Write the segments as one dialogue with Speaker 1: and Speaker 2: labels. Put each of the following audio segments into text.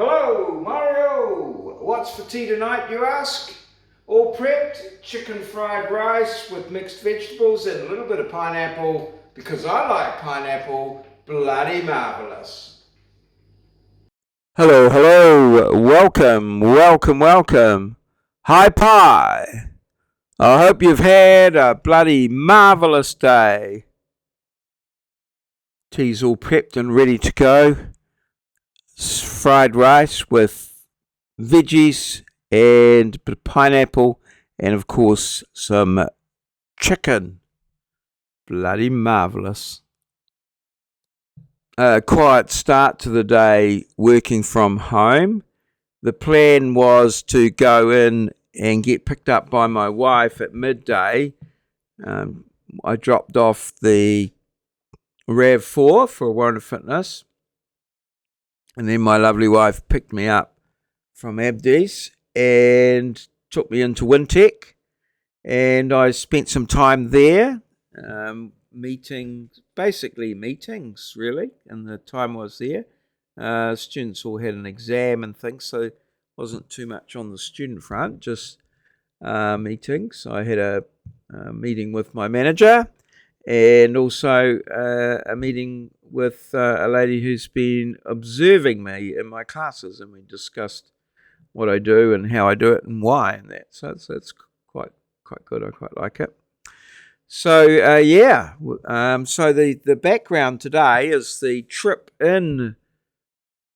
Speaker 1: Hello, Mario! What's for tea tonight, you ask? All prepped, chicken fried rice with mixed vegetables and a little bit of pineapple, because I like pineapple, bloody marvellous.
Speaker 2: Hello, welcome. Hi, Pie. I hope you've had a bloody marvellous day. Tea's all prepped and ready to go. Fried rice with veggies and a bit of pineapple and, of course, some chicken. Bloody marvellous. Quiet start to the day working from home. The plan was to go in and get picked up by my wife at midday. I dropped off the RAV4 for Warren Fitness, and then my lovely wife picked me up from Abdi's and took me into Wintec, and I spent some time there, meetings really, and the time I was there. Students all had an exam and things, so wasn't too much on the student front, just meetings. I had a meeting with my manager and also a meeting with a lady who's been observing me in my classes, and we discussed what I do and how I do it and why and that. So it's quite good. I quite like it. So so the background today is the trip in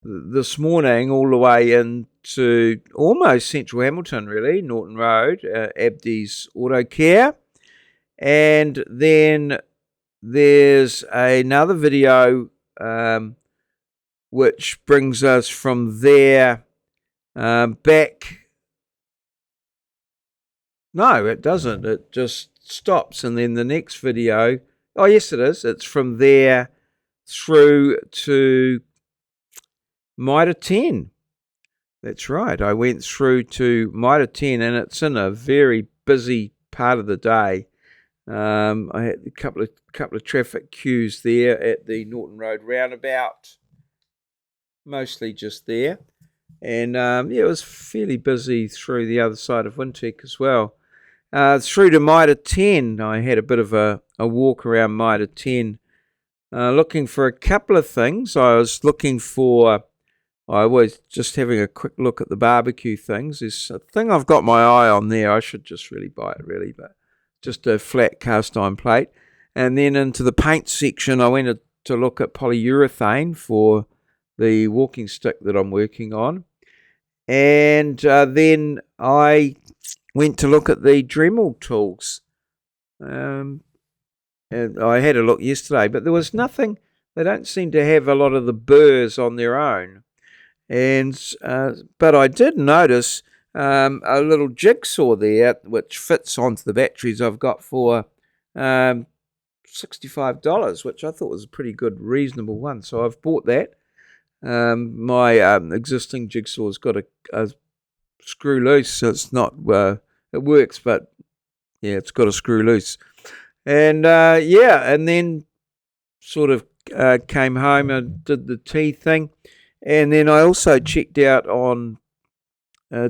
Speaker 2: this morning all the way into almost central Hamilton, really, Norton Road, Abdi's Auto Care. And then there's another video which brings us from there back. No, it doesn't. It just stops. And then the next video, oh, yes, it is. It's from there through to Mitre 10. That's right. I went through to Mitre 10, and it's in a very busy part of the day. I had a couple of traffic queues there at the Norton Road roundabout, mostly just there. And it was fairly busy through the other side of Wintec as well. Through to Mitre 10, I had a bit of a walk around Mitre 10, looking for a couple of things. I was just having a quick look at the barbecue things. There's a thing I've got my eye on there. I should just really buy it, really, but just a flat cast iron plate. And then into the paint section, I went to look at polyurethane for the walking stick that I'm working on. And then I went to look at the Dremel tools. And I had a look yesterday, but there was nothing. They don't seem to have a lot of the burrs on their own. And but I did notice a little jigsaw there which fits onto the batteries I've got for $65, which I thought was a pretty good, reasonable one. So I've bought that. My existing jigsaw's got a screw loose, so it's not. It works, but yeah, it's got a screw loose. And and then sort of came home and did the tea thing. And then I also checked out on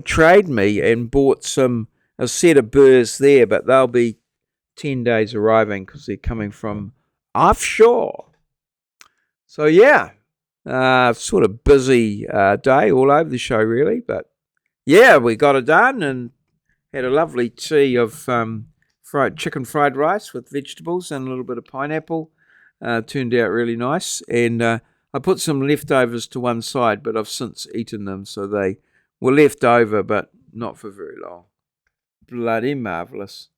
Speaker 2: Trade Me and bought a set of burrs there, but they'll be 10 days arriving because they're coming from offshore. So sort of busy day all over the show, really. But yeah, we got it done and had a lovely tea of chicken fried rice with vegetables and a little bit of pineapple. Turned out really nice. And I put some leftovers to one side, but I've since eaten them, so they were left over, but not for very long. Bloody marvellous.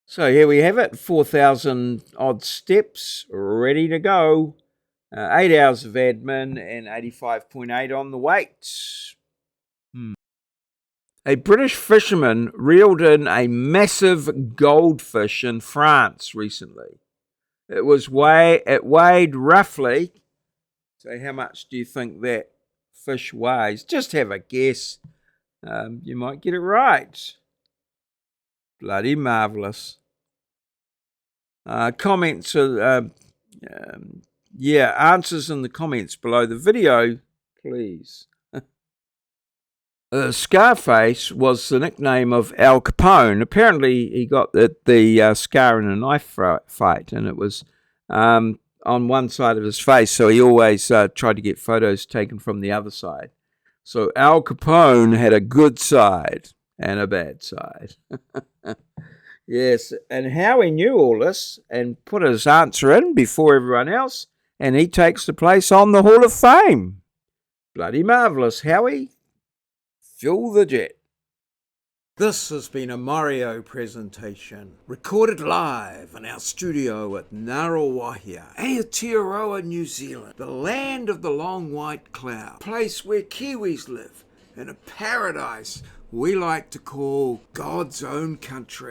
Speaker 2: So here we have it, 4,000 odd steps, ready to go. 8 hours of admin and 85.8 on the weight. A British fisherman reeled in a massive goldfish in France recently. It weighed roughly. So how much do you think that fish weighs? Just have a guess. You might get it right. Bloody marvellous. Comments are, answers in the comments below the video. please. Scarface was the nickname of Al Capone. Apparently, he got the scar in a knife fight, and it was on one side of his face, so he always tried to get photos taken from the other side. So Al Capone had a good side and a bad side. Yes, and Howie knew all this and put his answer in before everyone else, and he takes the place on the Hall of Fame. Bloody marvellous, Howie. Fuel the jet. This has been a maureo presentation, recorded live in our studio at Ngaruawahia, Aotearoa, New Zealand, the land of the long white cloud, place where Kiwis live, in a paradise we like to call God's own country.